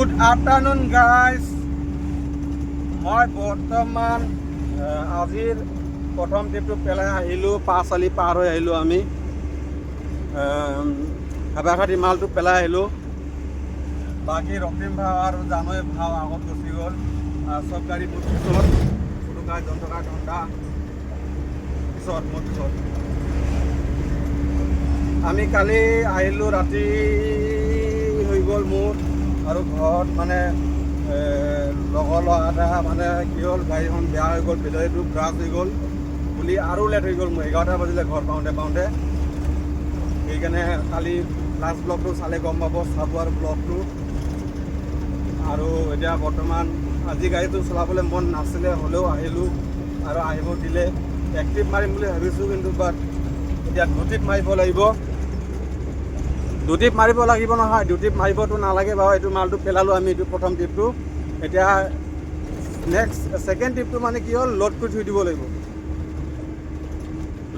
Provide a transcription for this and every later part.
Good afternoon guys. মই বৰ্তমান আজিৰ প্ৰথম ট্ৰিপটো পেলাই আহিলোঁ, পাঁচআলি পাৰ হৈ আহিলোঁ। আমি হাবাখাতি মালটো পেলাই আহিলোঁ। বাকী ৰক্তিম ভাও আৰু জানৈ ভাও আগত গুচি গ'ল। চব গাড়ী মোৰ পিছত, ফুটুকা জন্তুকা ঘণ্টা পিছত মোৰ পিছত। আমি কালি আহিলোঁ, ৰাতি হৈ গ'ল মোৰ, আৰু ঘৰত মানে লগৰ ল'ৰা এটা মানে কি হ'ল, গাড়ীখন বেয়া হৈ গ'ল, বেটাৰীটো ব্ৰাছ হৈ গ'ল বুলি আৰু লেট হৈ গ'ল। মোৰ 11টা বাজিলে ঘৰ পাওঁতে। সেইকাৰণে কালি লাষ্ট ব্লগটো চালে গম পাব, চাবুৱাৰ ব্লগটো। আৰু এতিয়া বৰ্তমান আজি গাড়ীটো চলাবলৈ মন নাছিলে, হ'লেও আহিলোঁ আৰু আহিব দিলে। এক ট্ৰিপ মাৰিম বুলি ভাবিছোঁ, কিন্তু বাট এতিয়া দুট্ৰিপ মাৰিব লাগিব। দুট্ৰিপ মাৰিব লাগিব নহয়, দুট্ৰিপ মাৰিবতো নালাগে বাৰু। এইটো মালটো পেলালোঁ আমি, এইটো প্ৰথম ট্ৰিপটো। এতিয়া নেক্সট ছেকেণ্ড ট্ৰিপটো মানে কি হ'ল, লোড কৰি থৈ দিব লাগিব।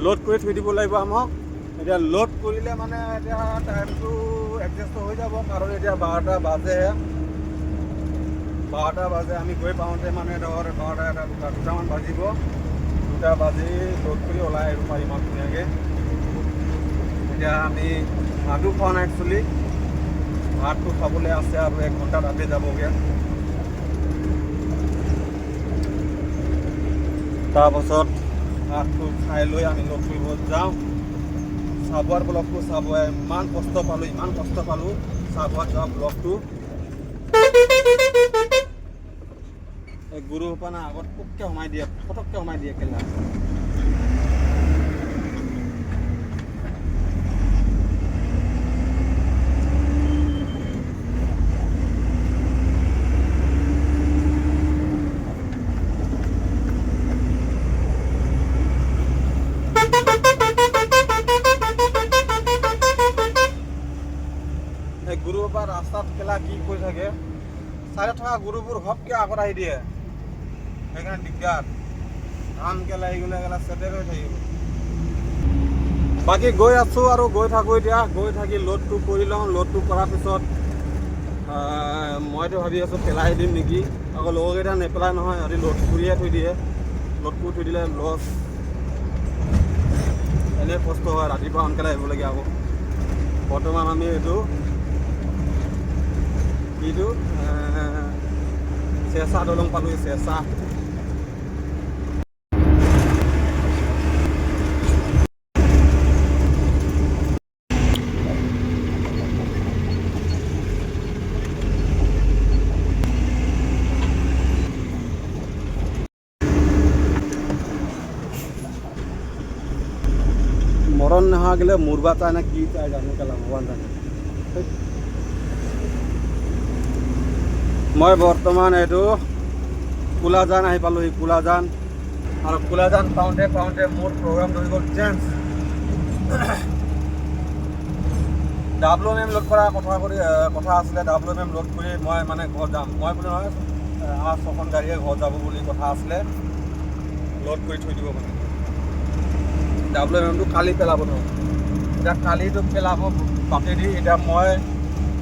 লোড কৰি থৈ দিব লাগিব আমাক। এতিয়া লোড কৰিলে মানে এতিয়া টাইমটো এডজাষ্ট হৈ যাব, কাৰণ এতিয়া 12টা বাজে। আমি গৈ পাওঁতে মানে ধৰ 2টামান বাজিব। 2টা বাজি লোড কৰি ওলাই আহিব পাৰিম আৰু ধুনীয়াকৈ। এতিয়া আমি ভাতো খোৱা নাই একচুৱেলি, ভাতটো খাবলৈ আছে আৰু 1 ঘণ্টা তাতে যাবগৈ। তাৰপাছত ভাতটো খাই লৈ আমি লগ কৰিব যাওঁ। চাবুৱাৰ ব্লগটো চাব, ইমান কষ্ট পালোঁ চাবুৱাত যোৱা ব্লগটো। এই গুৰু সোপানা আগত পটককৈ সোমাই দিয়ে কেলা। এই গুৰুৰ পৰা ৰাস্তাত কেলা কি কৰি থাকে, চাইডত থকা গুৰুবোৰ ঘপকৈ আগত আহি দিয়ে, সেইকাৰণে দিগদাৰ। ধান কেলা এইগিলা কেলা চেটেল হৈ থাকিব। বাকী গৈ আছোঁ আৰু গৈ থাকোঁ। এতিয়া গৈ থাকি লোডটো কৰি লওঁ। লোডটো কৰাৰ পিছত মইতো ভাবি আছোঁ পেলাই দিম নেকি, আকৌ লগৰকেইটা নেপেলাই নহয়, সিহঁতি লোড কৰিয়ে থৈ দিয়ে। লোড কৰি থৈ দিলে লছ, এনেই কষ্ট হয়, ৰাতিপুৱা সোনকালে আহিবলগীয়া আকৌ। বৰ্তমান আমি এইটো চেঁচা দলং পালোঁ, চেঁচা। মৰণ নোহোৱা গেলে মুৰবা চাই না কি চাই জানো কেলা, ভগৱান জানে। মই বৰ্তমান এইটো কোলাজান আহি পালোঁহি, কোলাজান। আৰু কোলাজান পাওঁতে মোৰ প্ৰগ্ৰামটো হৈ গ'ল চেঞ্জ। WM লোড কৰাৰ কথা আছিলে। WM লোড কৰি মই মানে ঘৰত যাম। মই বুলি নহয়, আমাৰ 6খন গাড়ীয়ে ঘৰত যাব বুলি কথা আছিলে। লোড কৰি থৈ দিব মানে। WMটো কালি পেলাব নহয়, এতিয়া কালিটো পেলাব বাটেদি। এতিয়া মই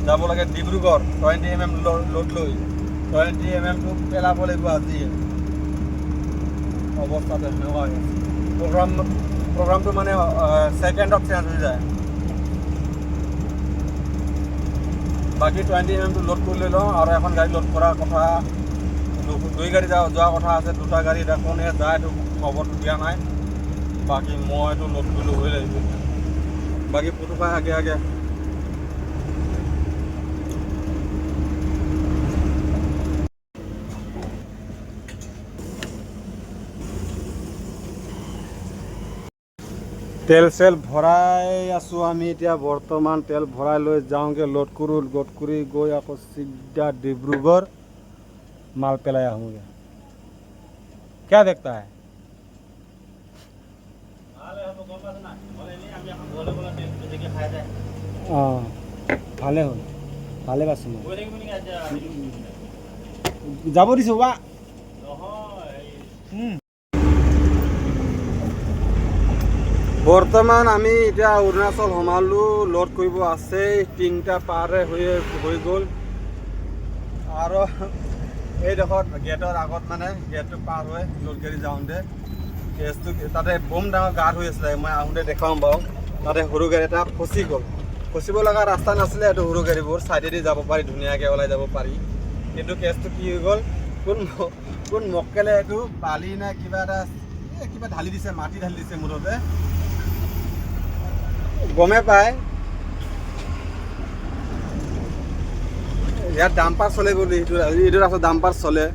যাব লাগে ডিব্ৰুগড় 20 mm লোড লৈ। 20 mmটো পেলাব লাগিব আজি। অৱস্থাটো সেনেকুৱা হৈ আছে। প্ৰগ্ৰামটো মানে ছেকেণ্ডত চেঞ্জ হৈ যায়। বাকী 20 mmটো লোড কৰি লৈ লওঁ, আৰু এখন গাড়ী লোড কৰাৰ কথা, 2 গাড়ী যোৱা কথা আছে। 2টা গাড়ী এতিয়া কোনে যায় এইটো খবৰটো দিয়া নাই। বাকী মইতো লোড কৰি ল'বই লাগিব। বাকী পুতুকাই আগে তেল চেল ভৰাই আছোঁ আমি। এতিয়া বৰ্তমান তেল ভৰাই লৈ যাওঁগৈ, লোড কৰি গৈ আকৌ চিধা ডিব্ৰুগড় মাল পেলাই আহোঁগৈ। क्या देखता है? অঁ, ভালে হ'ল, ভালে পাইছোঁ মই। যাব দিছোঁ বা। বৰ্তমান আমি এতিয়া অৰুণাচল সোমালোঁ। লোড কৰিব আছেই, 3টা পাৰে হৈ গ'ল। আৰু এইডোখৰত গেটৰ আগত মানে গেটটো পাৰ হৈ লোড গাড়ী যাওঁতে কেছটো তাতে বম ডাঙৰ গাঁত হৈ আছিলে। মই আহোঁতে দেখাম বাৰু, তাতে সৰু গাড়ী এটা ফচি গ'ল। ফচিব লগা ৰাস্তা নাছিলে, এইটো সৰু গাড়ীবোৰ ছাইডেদি যাব পাৰি, ধুনীয়াকৈ ওলাই যাব পাৰি। কিন্তু কেছটো কি হৈ গ'ল, কোন মক্কেলে এইটো বালি নে কিবা এটা কিবা ঢালি দিছে, মাটি ঢালি দিছে মুঠতে গমে পায়। ইয়াত ডাম্পাৰ চলে বুলি, এইটো ৰাস্তাত ডাম্পাৰ চলে,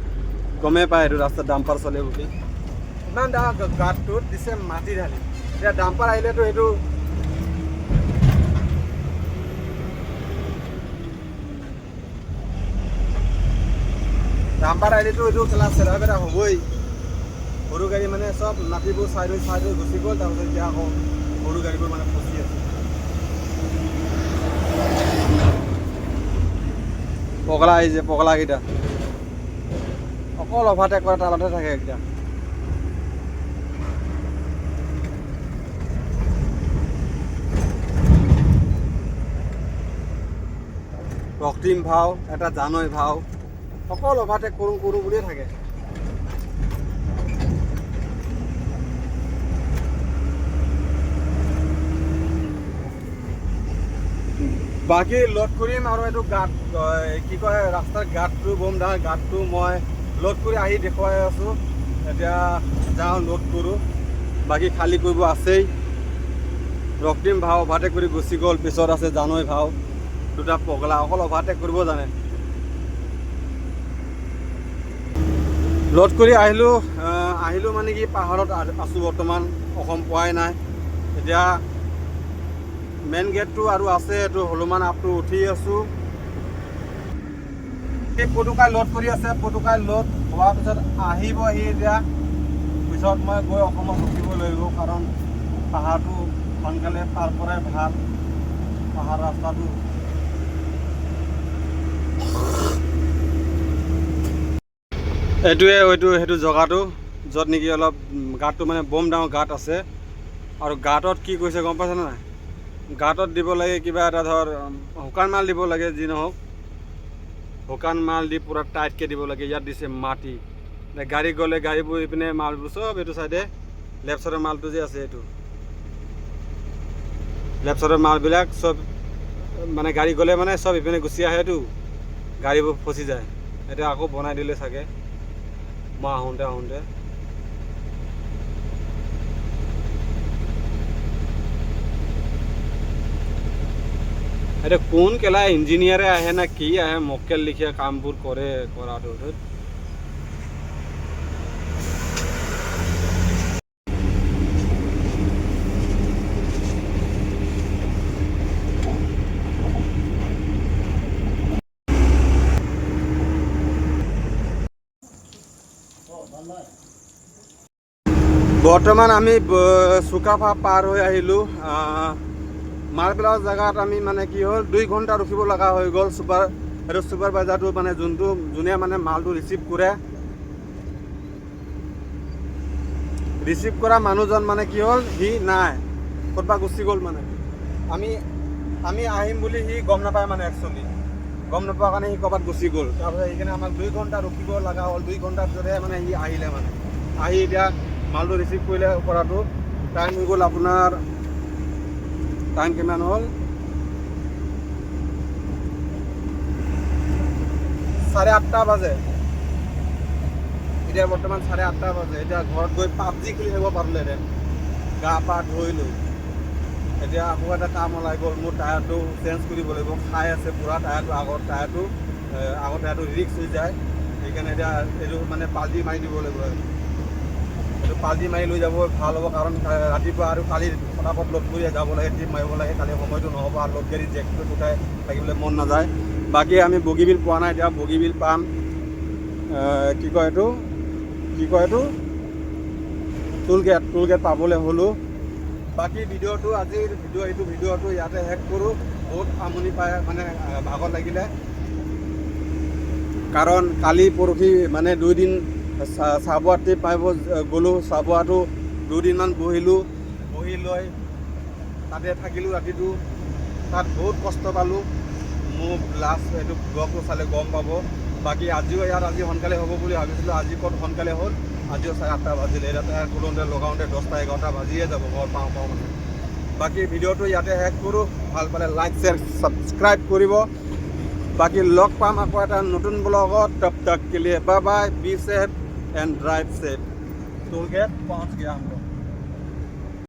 গমে পায় এইটো ৰাস্তাত ডাম্পাৰ চলে বুলি। ইমান ডাঙৰ গাঁতটোত দিছে মাটি ঢালি। এতিয়া ডাম্পাৰ আহিলেতো এইটো এইটো ক্লাছ চেলা বেৰা হ'বই। সৰু গাড়ী মানে চব মাটিবোৰ চাইড হৈ গুচি গ'ল। তাৰপিছত এতিয়া আকৌ সৰু গাড়ীবোৰ মানে ফচি আছে। পগলা আহিছে, পগলাকেইটা অকল অভাৰটেক কৰা তালতে থাকে এইকেইটা। ৰক্তিম ভাও, এটা জানৈ ভাও, অকল অভাৰটেক কৰোঁ বুলিয়ে থাকে। বাকী লোড কৰিম আৰু এইটো গাঁত কি কয় ৰাস্তাৰ গাঁতটো, বম ডাঙৰ গাঁতটো মই লোড কৰি আহি দেখুৱাই আছোঁ। এতিয়া যাওঁ লোড কৰোঁ, বাকী খালী কৰিব আছেই। ৰক্তিম ভাও অভাৰটেক কৰি গুচি গ'ল, পিছত আছে জানৈ ভাও, দুটা পগলা অকল অভাৰটেক কৰিব জানে। লোড কৰি আহিলোঁ মানে কি পাহাৰত আছোঁ বৰ্তমান, অসম পোৱাই নাই। এতিয়া মেইন গেটটো আৰু আছে, এইটো হনুমান আপটো উঠি আছোঁ। এই পটুকাই লোড কৰি আছে, পটুকাই লোড হোৱাৰ পিছত আহিবহি। এতিয়া পিছত মই গৈ অসমত ৰখিব লাগিব, কাৰণ পাহাৰটো সোনকালে পাৰ কৰাই ভাল। পাহাৰ ৰাস্তাটো সেইটো জেগাটো য'ত নেকি অলপ গাঁতটো মানে বম ডাঙৰ গাঁত আছে। আৰু গাঁতত কি কৈছে গম পাইছেনে নাই? গাঁতত দিব লাগে কিবা এটা ধৰ শুকান মাল দিব লাগে, যি নহওক শুকান মাল দি পূৰা টাইটকৈ দিব লাগে। ইয়াত দিছে মাটি। গাড়ী গ'লে গাড়ীবোৰ ইপিনে মালবোৰ চব এইটো চাইডে লেফ্ট চাইডৰ মালটো যে আছে, এইটো লেফ্ট চাইডৰ মালবিলাক চব মানে গাড়ী গ'লে মানে চব ইপিনে গুচি আহেতো, গাড়ীবোৰ ফচি যায়। এতিয়া আকৌ বনাই দিলে চাগে মই আহোঁতে। এতিয়া কোন কেলা ইঞ্জিনিয়াৰে আহে না কি আহে, মক্কেল লিখীয়া কামবোৰ কৰে কৰাটো। বৰ্তমান আমি চুকাফা পাৰ হৈ আহিলোঁ। মালবিলাক জেগাত আমি মানে কি হ'ল 2 ঘণ্টা ৰখিব লগা হৈ গ'ল। ছুপাৰভাইজাৰটো মানে যোনে মানে মালটো ৰিচিভ কৰা মানুহজন মানে কি হ'ল, সি নাই, ক'ৰবাত গুচি গ'ল। মানে আমি আহিম বুলি সি গম নাপায়, মানে একচুৱেলি গম নোপোৱাৰ কাৰণে সি ক'ৰবাত গুচি গ'ল। তাৰপিছত সেইকাৰণে আমাক 2 ঘণ্টা ৰখিব লগা হ'ল। 2 ঘণ্টাৰ পিছতহে মানে সি আহিলে। মানে আহি এতিয়া মালটো ৰিচিভ কৰিলে কৰাটো টাইম হৈ গ'ল। আপোনাৰ টাইম কিমান হ'ল? 8:30 বাজে। এতিয়া বৰ্তমান 8:30 বাজে। এতিয়া ঘৰত গৈ পাবজি খেলি থাকিব পাৰিলেহেঁতেন, গা পা ধুই লৈ। এতিয়া আকৌ এটা কাম ওলাই গ'ল, মোৰ টায়াৰটো চেঞ্জ কৰিব লাগিব। খাই আছে পূৰা টায়াৰটো, আগৰ টায়াৰটো ৰিক্স হৈ যায়। সেইকাৰণে এতিয়া এইটো মানে পাল্টি মাৰি দিব লাগিব। এইটো পাল্টি মাৰি লৈ যাব ভাল হ'ব, কাৰণ ৰাতিপুৱা আৰু কালি ফটাফট লোড কৰি যাব লাগে, ট্ৰিপ মাৰিব লাগে। কালি সময়টো নহ'ব, আৰু লোড গাড়ী জেকটো উঠাই থাকিবলৈ মন নাযায়। বাকী আমি বগীবিল পোৱা নাই, এতিয়া বগীবিল পাম। কি কয় এইটো টোল গেট পাবলৈ হ'লোঁ। বাকী আজিৰ ভিডিঅ'টো ইয়াতে শেষ কৰোঁ। বহুত আমনি পায়, মানে ভাগৰ লাগিলে, কাৰণ কালি পৰহি মানে 2 দিন চাবুৱা ট্ৰিপ মাৰিব গ'লোঁ। চাবুৱাটো 2 দিনমান বহি লৈ তাতে থাকিলোঁ ৰাতিটো। তাত বহুত কষ্ট পালোঁ। মোৰ লাষ্ট এইটো ব্লগটো চালে গম পাব। বাকী আজিও ইয়াত আজি সোনকালে হ'ব বুলি ভাবিছিলোঁ, আজি ক'ত সোনকালে হ'ল, আজিও 8:30 বাজিলে, এতিয়া টায়াৰ খোলোঁতে লগাওঁতে 10টা 11টা বাজিয়ে যাব ঘৰ পাওঁ মানে। বাকী ভিডিঅ'টো ইয়াতে শেষ কৰোঁ, ভাল পালে লাইক শ্বেয়াৰ ছাবস্ক্ৰাইব কৰিব। বাকী লগ পাম আকৌ এটা নতুন ব্লগত, তব তক के लिए bye bye, be safe and drive safe. Toll gate पहुंच गया हम लोग।